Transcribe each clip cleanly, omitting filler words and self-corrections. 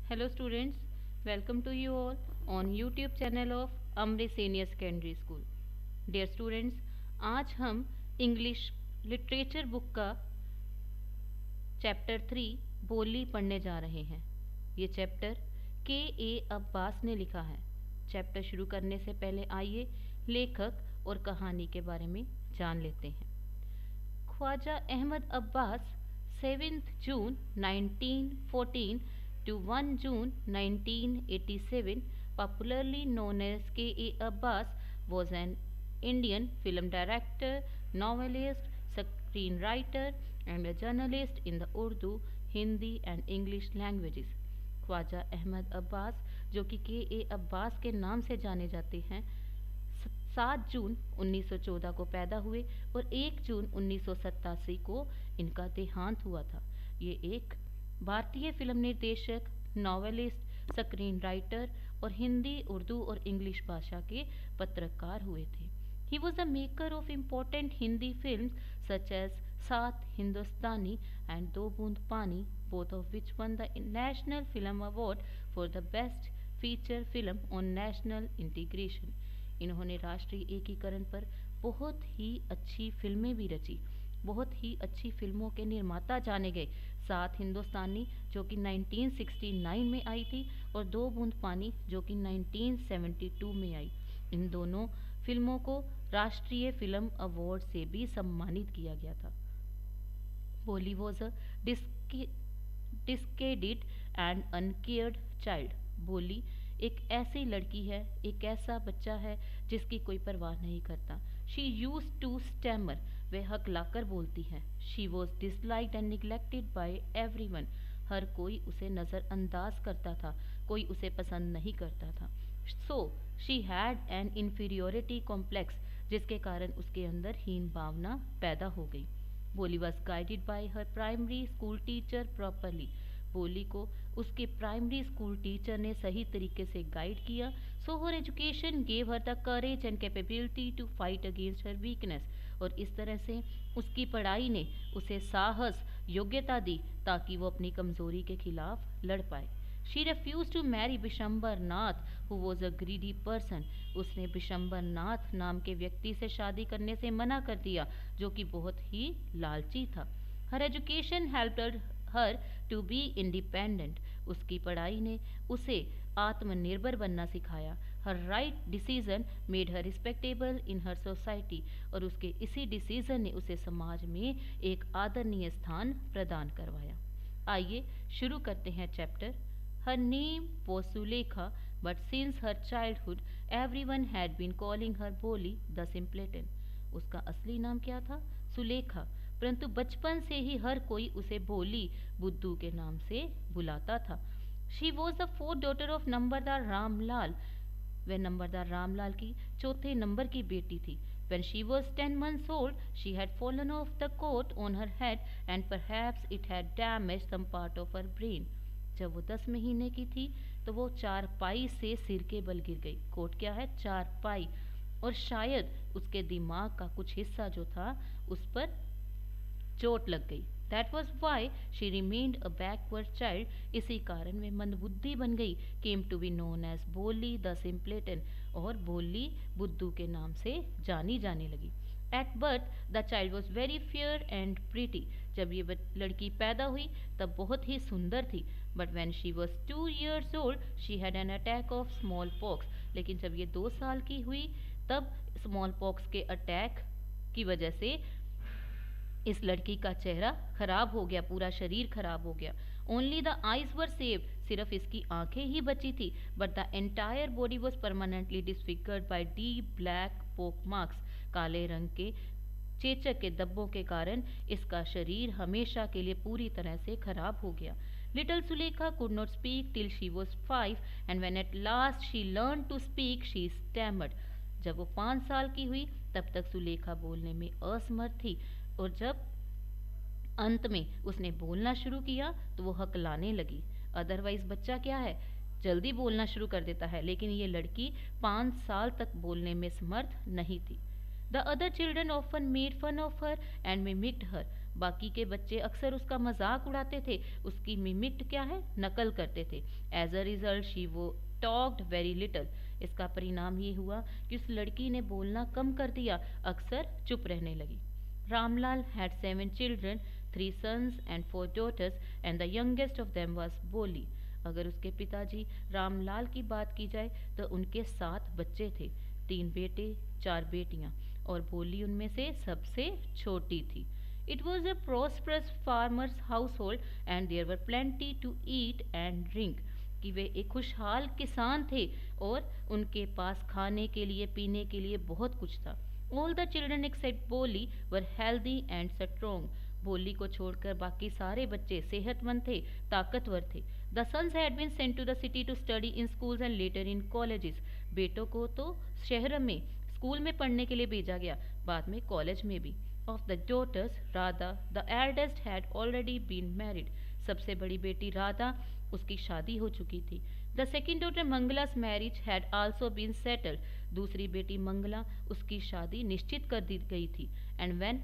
Hello students, welcome to you all on YouTube channel of Amrit Senior Secondary School. Dear students, आज हम English literature book का chapter 3 बोली पढ़ने जा रहे हैं। ये चैप्टर K.A. अब्बास ने लिखा है। चैप्टर शुरू करने से पहले आइए लेखक और कहानी के बारे में जान लेते हैं। Khwaja Ahmad Abbas 7th June 1914 to 1 June 1987, popularly known as K.A. Abbas, was an Indian film director, novelist, screenwriter, and a journalist in the Urdu, Hindi, and English languages. Khwaja Ahmad Abbas, जो कि K.A. अब्बास के नाम से जाने जाते हैं, 7 जून 1914 को पैदा हुए और 1 जून 1987 को इनका देहांत हुआ था। ये एक भारतीय फिल्म निर्देशक, नॉवेलिस्ट, स्क्रीन राइटर और हिंदी, उर्दू और इंग्लिश भाषा के पत्रकार हुए थे। He was the maker of important Hindi film such as Saat Hindustani and Do Boond Paani, both of which won the national film award for the best feature film on national integration. इन्होंने राष्ट्रीय एकीकरण पर बहुत ही अच्छी फिल्में भी रची, बहुत ही अच्छी फिल्मों के निर्माता जाने गए। सात हिंदुस्तानी जो कि 1969 में आई थी और दो बूंद पानी जो कि 1972 में आई। इन दोनों फिल्मों को राष्ट्रीय फिल्म अवार्ड से भी सम्मानित किया गया था। Bholi was a discarded and uncared child. Bholi एक ऐसी लड़की है, एक ऐसा बच्चा है जिसकी कोई परवाह नहीं करता। शी यूज टू स्टैमर, वह हकलाकर बोलती है। She was disliked and neglected by everyone, हर कोई उसे नज़रअंदाज करता था, कोई उसे पसंद नहीं करता था। So she had an inferiority complex, जिसके कारण उसके अंदर हीन भावना पैदा हो गई। बोली was guided by her primary school teacher properly. बोली को उसके प्राइमरी स्कूल टीचर ने सही तरीके से गाइड किया। So her education gave her the courage and capability to fight against her weakness. और इस तरह से उसकी पढ़ाई ने उसे साहस, योग्यता दी ताकि वो अपनी कमज़ोरी के खिलाफ लड़ पाए। She refuse to marry Bishambar Nath who was a greedy person. उसने बिशंबर नाथ नाम के व्यक्ति से शादी करने से मना कर दिया जो कि बहुत ही लालची था। Her education helped her to be independent. उसकी पढ़ाई ने उसे आत्मनिर्भर बनना सिखाया। Her right decision made her respectable in her society. और उसके इसी डिसीजन ने उसे समाज में एक आदरणीय स्थान प्रदान करवाया। आइए शुरू करते हैं chapter. Her name was Sulekha, but since her childhood everyone had been calling her Boli the सिंपलेटन। उसका असली नाम क्या था? सुलेखा, परंतु बचपन से ही हर कोई उसे बोली बुद्धू के नाम से बुलाता था। She was the fourth daughter of Numberdar Ramlal. वह नंबरदार रामलाल की चौथे नंबर की बेटी थी। When she was 10 months old, she had fallen off the coat on her head and perhaps it had damaged some part of her brain. जब वो 10 महीने की थी तो वो चारपाई से सिर के बल गिर गई। कोट क्या है? चारपाई। और शायद उसके दिमाग का कुछ हिस्सा जो था उस पर चोट लग गई। That was why she remained a backward child. इसी कारण वे मंदबुद्धि बन गई। Came to be known as बोली the simpleton, और बोली बुद्धू के नाम से जानी जाने लगी। At birth the child was very fair and pretty. जब ये लड़की पैदा हुई तब बहुत ही सुंदर थी। But when she was 2 years old she had an attack of smallpox. लेकिन जब ये 2 साल की हुई तब smallpox के अटैक की वजह से इस लड़की का चेहरा खराब हो गया, पूरा शरीर खराब हो गया। Only the eyes were save, सिर्फ इसकी आंखें ही बची थी। But the entire body was permanently disfigured by deep black pock marks. काले रंग के चेचक के धब्बों के कारण इसका शरीर हमेशा के लिए पूरी तरह से खराब हो गया। Little Sulekha could not speak till she was 5 and when at last she learn to speak she stammered. जब वो 5 साल की हुई तब तक सुलेखा बोलने में असमर्थ थी और जब अंत में उसने बोलना शुरू किया तो वो हकलाने लगी। अदरवाइज बच्चा क्या है, जल्दी बोलना शुरू कर देता है, लेकिन ये लड़की 5 साल तक बोलने में समर्थ नहीं थी। The other children often made fun of her and mimicked her. बाकी के बच्चे अक्सर उसका मजाक उड़ाते थे, उसकी मिमिक्ड क्या है, नकल करते थे। एज अ रिजल्ट शी वो टॉक्ड वेरी लिटल। इसका परिणाम ये हुआ कि उस लड़की ने बोलना कम कर दिया, अक्सर चुप रहने लगी। Ramlal had 7 children, 3 sons and 4 daughters, and the youngest of them was बोली। अगर उसके पिताजी रामलाल की बात की जाए तो उनके 7 बच्चे थे, 3 बेटे 4 बेटियां, और बोली उनमें से सबसे छोटी थी। It was a prosperous farmer's household and there were plenty to eat and drink। कि वे एक खुशहाल किसान थे और उनके पास खाने के लिए पीने के लिए बहुत कुछ था। All the children except बोली were healthy and strong। बोली को छोड़कर बाकी सारे बच्चे सेहतमंद थे, ताकतवर थे। The sons had been sent to the city to study in schools and later in colleges। बेटों को तो शहर में स्कूल में पढ़ने के लिए भेजा गया, बाद में कॉलेज में भी। Of the daughters, Radha, the eldest, had already been married। सबसे बड़ी बेटी राधा, उसकी शादी हो चुकी थी। The second daughter Mangala's marriage had also been settled। दूसरी बेटी मंगला, उसकी शादी निश्चित कर दी गई थी। And when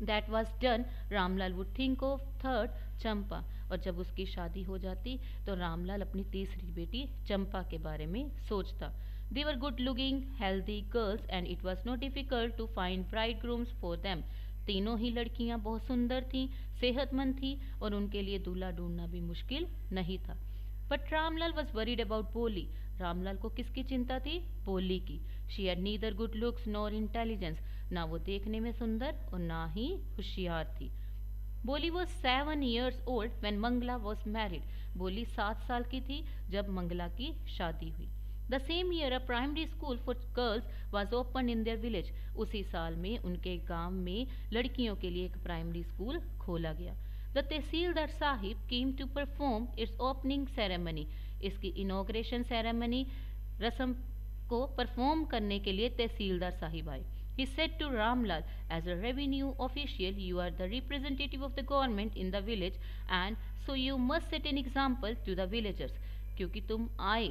that was done, Ramlal would think of third चंपा। और जब उसकी शादी हो जाती तो रामलाल अपनी तीसरी बेटी चंपा के बारे में सोचता। They were good looking, healthy girls and it was not difficult to find bridegrooms for them। तीनों ही लड़कियां बहुत सुंदर थीं, सेहतमंद थीं और उनके लिए दूल्हा ढूंढना भी मुश्किल नहीं था। But Ramlal was worried about बोली। रामलाल को किसकी चिंता थी? बोली की। She had neither good looks nor intelligence. ना वो देखने में सुंदर और ना ही होशियार थी। Boli was 7 years old when Mangala was married. Boli 7 साल की थी जब मंगला की शादी हुई। The same year a primary school for girls was open in their village. उसी साल में उनके गांव में लड़कियों के लिए एक प्राइमरी स्कूल खोला गया। The tehsildar sahib came to perform its opening ceremony. इसकी इनॉग्रेशन सेरेमनी रस्म को परफॉर्म करने के लिए तहसीलदार साहिब आए। He said to Ramlal, as a revenue official, you are the representative of the government in the village and so you must set an example to the villagers। क्योंकि तुम आए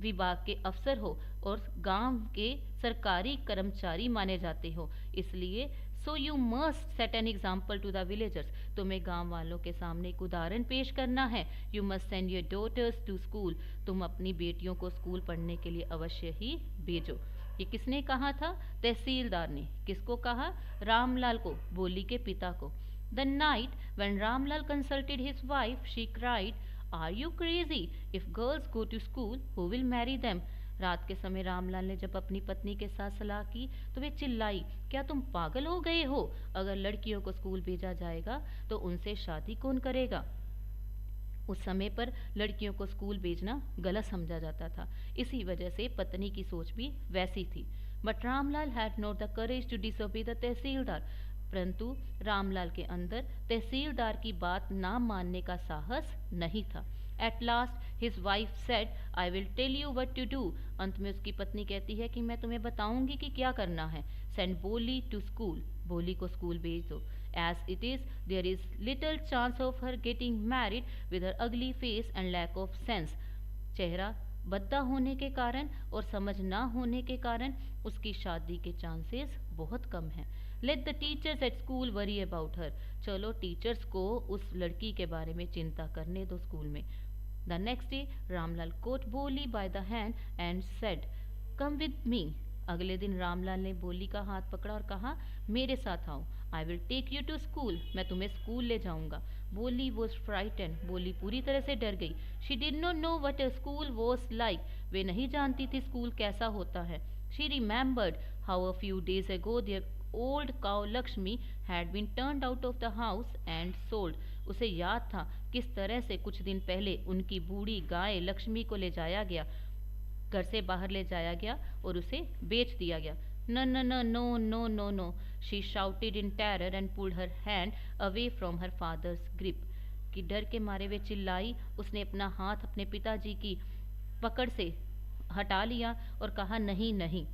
विभाग के अफसर हो और गांव के सरकारी कर्मचारी माने जाते हो, इसलिए so you must set an example to the villagers. तुम्हें गांव वालों के सामने एक उदाहरण पेश करना है। You must send your daughters to school. तुम अपनी बेटियों को स्कूल पढ़ने के लिए अवश्य ही भेजो। ये किसने कहा था? तहसीलदार ने। किसको कहा? रामलाल को, बोली के पिता को। The night when Ramlal consulted his wife she cried, are you crazy? If girls go to school who will marry them? रात के समय रामलाल ने जब अपनी पत्नी के साथ सलाह की तो वे चिल्लाई, क्या तुम पागल हो गए हो? अगर लड़कियों को स्कूल भेजा जाएगा तो उनसे शादी कौन करेगा? उस समय पर लड़कियों को स्कूल भेजना गलत समझा जाता था, इसी वजह से पत्नी की सोच भी वैसी थी। But Ramlal had not the courage to disobey the tehsildar. परंतु रामलाल के अंदर तहसीलदार की बात ना मानने का साहस नहीं था। At last his wife said, I will tell you what to do. अंत में उसकी पत्नी कहती है कि मैं तुम्हें बताऊंगी कि क्या करना है। सेंड बोली टू स्कूल। बोली को स्कूल भेज दो। As it is, there is little chance of her getting married with her ugly face and lack of sense। चेहरा भद्दा होने के कारण और समझ ना होने के कारण उसकी शादी के चांसेस बहुत कम हैं। Let the teachers at school worry about her। चलो टीचर्स को उस लड़की के बारे में चिंता करने दो स्कूल में। The next day, Ramlal caught बोली by the hand and said, Come with me। अगले दिन रामलाल ने बोली का हाथ पकड़ा और कहा, मेरे साथ आओ। I will take you to school. मैं तुम्हें स्कूल ले जाऊंगा। बोली वॉज फ्राइटन। बोली पूरी तरह से डर गई। She did not know what a school was like. वे नहीं जानती थी स्कूल कैसा होता है। She remembered how a few days ago their old cow Lakshmi had been turned out of the house and sold. उसे याद था किस तरह से कुछ दिन पहले उनकी बूढ़ी गाय लक्ष्मी को ले जाया गया, घर से बाहर ले जाया गया और उसे बेच दिया गया। No, no, no, no, no, no, no, she shouted in terror and pulled her hand away from her father's grip। कि डर के मारे वे चिल्लाई। उसने अपना हाथ अपने पिताजी की पकड़ से हटा लिया और कहा, नहीं नहीं।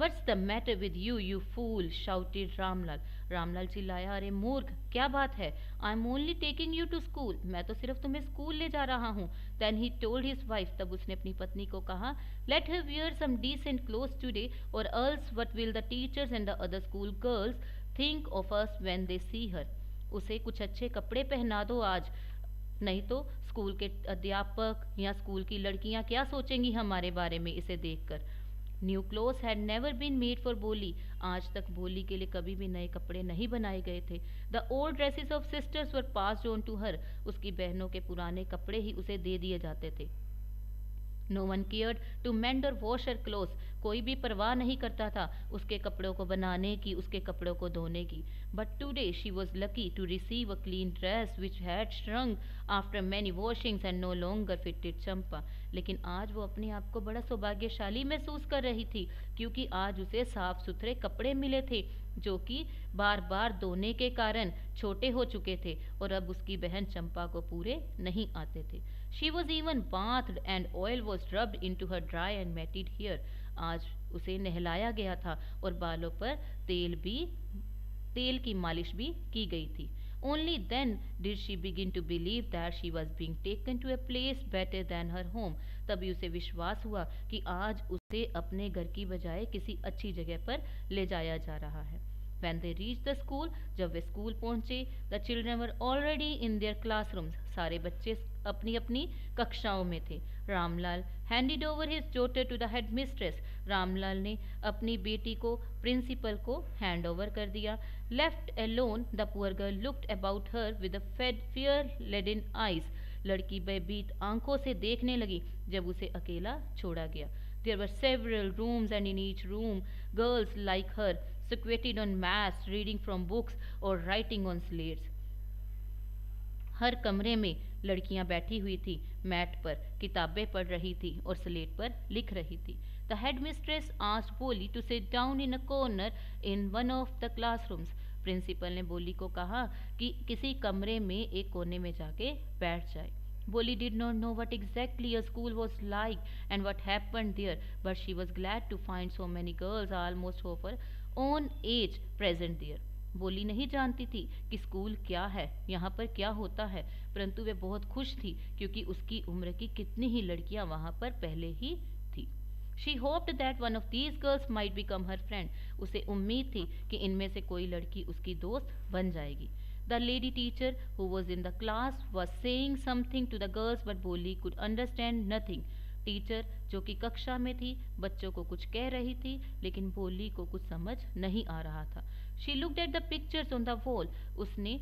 What's the matter with you, you fool? shouted Ramlal. Ramlal चिल्लाया, अरे मूर्ख, क्या बात है? I'm only taking you to school। मैं तो सिर्फ तुम्हें स्कूल ले जा रहा हूँ। Then he told his wife। तब उसने अपनी पत्नी को कहा, Let her wear some decent clothes today or else what will the teachers and the other school girls think of us when they see her. उसे कुछ अच्छे कपड़े पहना दो आज, नहीं तो स्कूल के अध्यापक या स्कूल की लड़कियां क्या सोचेंगी हमारे बारे में इसे देखकर। New clothes had never been made for Boli. आज तक बोली के लिए कभी भी नए कपड़े नहीं बनाए गए थे। The old dresses of sisters were passed on to her. उसकी बहनों के पुराने कपड़े ही उसे दे दिए जाते थे। No one cared to mend or wash her clothes. कोई भी परवाह नहीं करता था उसके कपड़ों को बनाने की, उसके कपड़ों को धोने की। But today she was lucky to receive a clean dress which had shrunk after many washings and no longer fitted Champa. लेकिन आज वो अपने आप को बड़ा सौभाग्यशाली महसूस कर रही थी, क्योंकि आज उसे साफ सुथरे कपड़े मिले थे जो कि बार बार धोने के कारण छोटे हो चुके थे और अब उसकी बहन चंपा को पूरे नहीं आते थे। She was even bathed and oil was rubbed into her dry and matted hair। आज उसे नहलाया गया था और बालों पर तेल की मालिश भी की गई थी। Only then did she begin to believe that she was being taken to a place better than her home। तभी उसे विश्वास हुआ कि आज उसे अपने घर की बजाय किसी अच्छी जगह पर ले जाया जा रहा है। When they reached the school, जब वे स्कूल पहुंचे, the children were already in their classrooms। सारे बच्चे अपनी अपनी कक्षाओं में थे। Ramlal handed over his daughter to the headmistress। Ramlal ने अपनी बेटी को प्रिंसिपल को हैंड ओवर कर दिया। Left alone, the poor girl looked about her with a fear-laden eyes। लड़की भयभीत आंखों से देखने लगी जब उसे अकेला छोड़ा गया। There were several rooms and in each room girls like her situated on mats reading from books or writing on slates। हर कमरे में लड़कियां बैठी हुई थी, मैट पर किताबें पढ़ रही थी और स्लेट पर लिख रही थी। The headmistress asked Boli to sit down in a corner in one of the classrooms. Principal ने बोली को कहा कि किसी कमरे में एक कोने में जाके बैठ जाए। Bolly did not know what exactly a school was like and what happened there, but she was glad to find so many girls almost of her own age present there। बोली नहीं जानती थी कि स्कूल क्या है, यहाँ पर क्या होता है, परंतु वे बहुत खुश थी क्योंकि उसकी उम्र की कितनी ही लड़कियाँ वहाँ पर पहले ही थी। She hoped that one of these girls might become her friend। उसे उम्मीद थी कि इनमें से कोई लड़की उसकी दोस्त बन जाएगी। The lady teacher who was in the class was saying something to the girls but Bolly could understand nothing। Teacher जो कि कक्षा में थी बच्चों को कुछ कह रही थी लेकिन बोली को कुछ समझ नहीं आ रहा था। She looked at the pictures on the wall। उसने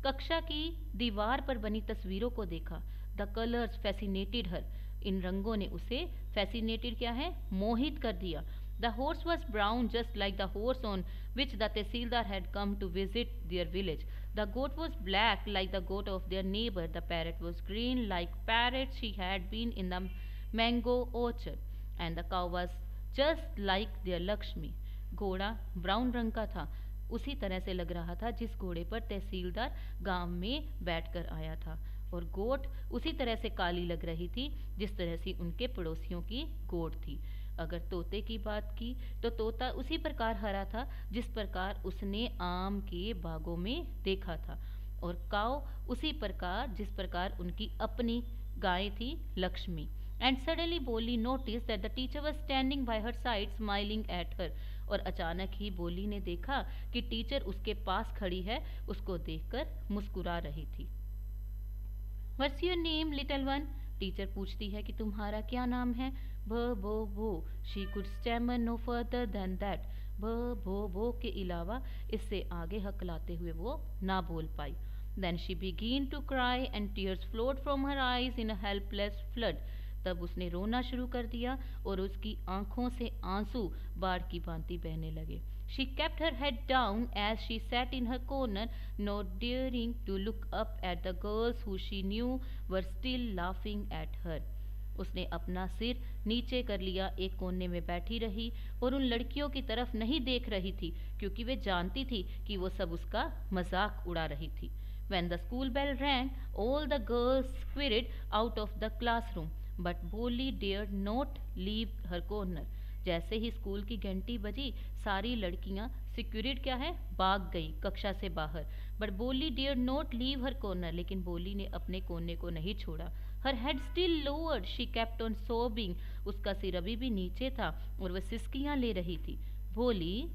कक्षा की दीवार पर बनी तस्वीरों को देखा। The colors fascinated her। इन रंगों ने उसे fascinated क्या है, मोहित कर दिया। The horse was brown just like the horse on which the tehsildar had come to visit their village। The goat was black like the goat of their neighbor। The parrot was green like parrot she had been in the mango orchard। And the cow was just like their Lakshmi। घोड़ा brown रंग का था, उसी तरह से लग रहा था जिस घोड़े पर तहसीलदार गांव में बैठकर आया था, और गोट उसी तरह से काली लग रही थी जिस तरह से उनके पड़ोसियों की गोट थी। अगर तोते की बात की तो तोता उसी प्रकार हरा था जिस प्रकार उसने आम के बागों में देखा था, और काव उसी प्रकार जिस प्रकार उनकी अपनी गाय थी लक्ष्मी। एंड सडनली बोली notice that the teacher was standing bye her side smiling at her. और अचानक ही बोली ने देखा कि टीचर उसके पास खड़ी है, उसको देखकर मुस्कुरा रही थी। What's your name little one? Teacher पूछती है कि तुम्हारा क्या नाम है। भ भो भो। She could stammer no further than that. भ भो भो के अलावा इससे आगे हकलाते हुए वो ना बोल पाई। Then she begin to cry and tears flowed from her eyes in a helpless flood. तब उसने रोना शुरू कर दिया और उसकी आंखों से आंसू बाढ़ की भांति बहने लगे। She kept her head down as she sat in her corner, not daring to look up at the girls who she knew were still laughing at her। उसने अपना सिर नीचे कर लिया, एक कोने में बैठी रही और उन लड़कियों की तरफ नहीं देख रही थी क्योंकि वे जानती थी कि वो सब उसका मजाक उड़ा रही थी। When the school bell rang, all the girls scurried out of the classroom, but Bolly dared not leave her corner। जैसे ही स्कूल की घंटी बजी सारी लड़कियां सिक्योरिट क्या है, भाग गई कक्षा से बाहर। But Boli dare not leave her corner. लेकिन बोली ने अपने कोने को नहीं छोड़ा। Her head still lowered, she kept on sobbing. उसका सिर अभी भी नीचे था और वह सिसकियां ले रही थी। Boli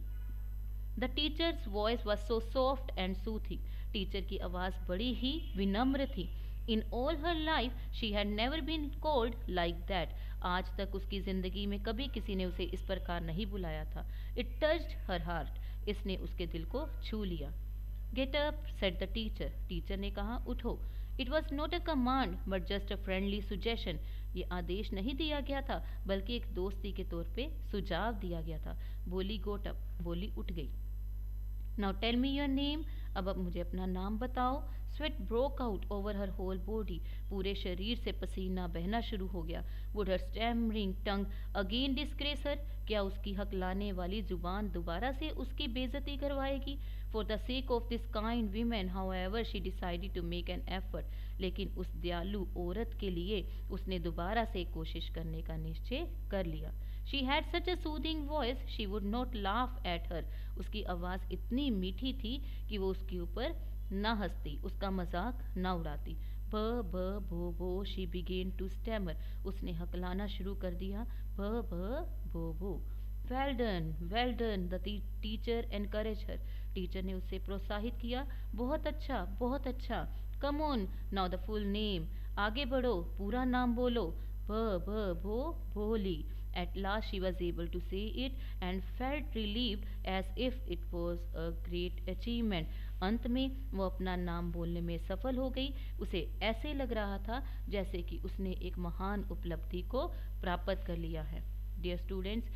the teacher's voice was so soft and soothing. Teacher की आवाज़ बड़ी ही विनम्र थी। In all her life she had never been called like that. आज तक उसकी ज़िंदगी में कभी किसी ने उसे इस प्रकार नहीं बुलाया था। It touched her heart. इसने उसके दिल को छू लिया। Get up said the teacher. Teacher ने कहा, उठो। It was not a command but just a friendly suggestion. ये आदेश नहीं दिया गया था बल्कि एक दोस्ती के तौर पे सुझाव दिया गया था। बोली गोट अप, बोली उठ गई। Now tell me your name. अब मुझे अपना नाम बताओ। Sweat broke out over her whole body. पूरे शरीर से पसीना बहना शुरू हो गया। Would her stammering tongue again disgrace her. क्या उसकी हकलाने वाली जुबान दोबारा से उसकी बेइज्जती करवाएगी? For the sake of this kind women however she decided to make an effort. लेकिन उस दयालु औरत के लिए उसने दोबारा से कोशिश करने का निश्चय कर लिया। She had such a soothing voice she would not laugh at her. उसकी आवाज़ इतनी मीठी थी कि वो उसके ऊपर ना हंसती, उसका मजाक ना उड़ाती। ब ब भो भो शी बिगेन टू स्टैमर। उसने हकलाना शुरू कर दिया। ब ब भो भो। Well done the teacher encourage her. Teacher ने उसे प्रोत्साहित किया। बहुत अच्छा, बहुत अच्छा। Come on now the full name. आगे बढ़ो, पूरा नाम बोलो। ब ब भो भोली। At last she was able to say it and felt relieved as if it was a great achievement. अंत में वो अपना नाम बोलने में सफल हो गई। उसे ऐसे लग रहा था जैसे कि उसने एक महान उपलब्धि को प्राप्त कर लिया है। डियर स्टूडेंट्स,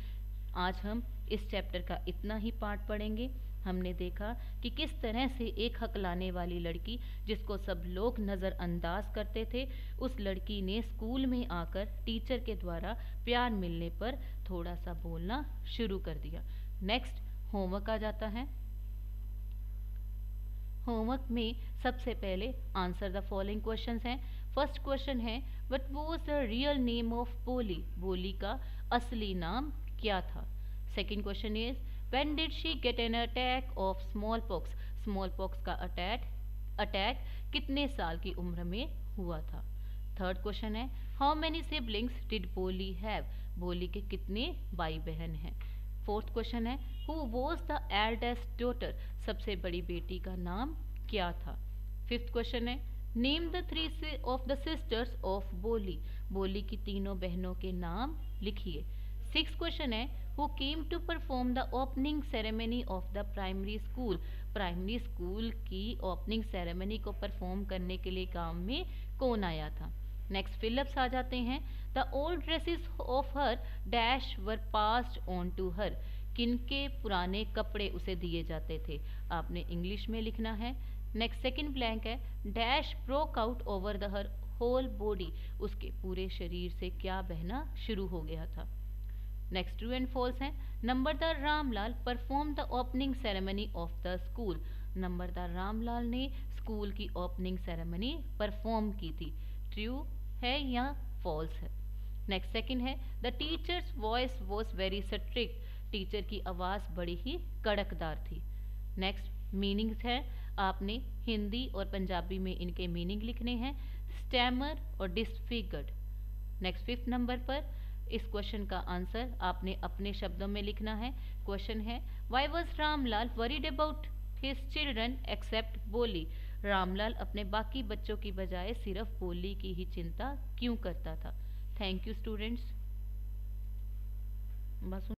आज हम इस चैप्टर का इतना ही पार्ट पढ़ेंगे। हमने देखा कि किस तरह से एक हकलाने वाली लड़की, जिसको सब लोग नज़रअंदाज करते थे, उस लड़की ने स्कूल में आकर टीचर के द्वारा प्यार मिलने पर थोड़ा सा बोलना शुरू कर दिया। नेक्स्ट होमवर्क आ जाता है। होमवर्क में सबसे पहले आंसर द फॉलोइंग क्वेश्चंस हैं। फर्स्ट क्वेश्चन है, what was the real name of Boli? बोली का असली नाम क्या था? Second question is, when did she get an attack of small pox? Small pox का अटैक कितने साल की उम्र में हुआ था? थर्ड क्वेश्चन है, हाउ मेनी सिबलिंग्स डिड बोली हैव? बोली के कितने भाई बहन हैं? फोर्थ क्वेश्चन है, who was the eldest daughter? सबसे बड़ी बेटी का नाम क्या था? फिफ्थ क्वेश्चन है, name the three of the sisters of Boli? Boli की तीनों बहनों के नाम लिखिए। सिक्स क्वेश्चन है, who came to perform the opening ceremony of the primary school? Primary school की ओपनिंग सेरेमनी को परफॉर्म करने के लिए गांव में कौन आया था? नेक्स्ट फिलअप्स आ जाते हैं। The old dresses of her dash were passed on to her? किनके पुराने कपड़े उसे दिए जाते थे? आपने इंग्लिश में लिखना है। नेक्स्ट सेकंड ब्लैंक है, dash broke out over the her whole body? उसके पूरे शरीर से क्या बहना शुरू हो गया था? नेक्स्ट ट्रू एंड फॉल्स है। Numberdar Ramlal perform the opening ceremony of the school? Numberdar Ramlal ने स्कूल की ओपनिंग सेरेमनी परफॉर्म की थी। ट्रू है या फॉल्स है? नेक्स्ट सेकंड है, the teacher's voice was very strict? Teacher की आवाज़ बड़ी ही कड़कदार थी। नेक्स्ट मीनिंग्स है, आपने हिंदी और पंजाबी में इनके मीनिंग लिखने हैं। स्टैमर और डिसफिगर्ड। नेक्स्ट फिफ्थ नंबर पर इस क्वेश्चन का आंसर आपने अपने शब्दों में लिखना है। क्वेश्चन है, why was Ramlal worried about his children except Boli? Ramlal अपने बाकी बच्चों की बजाय सिर्फ बोली की ही चिंता क्यों करता था? Thank you students. बस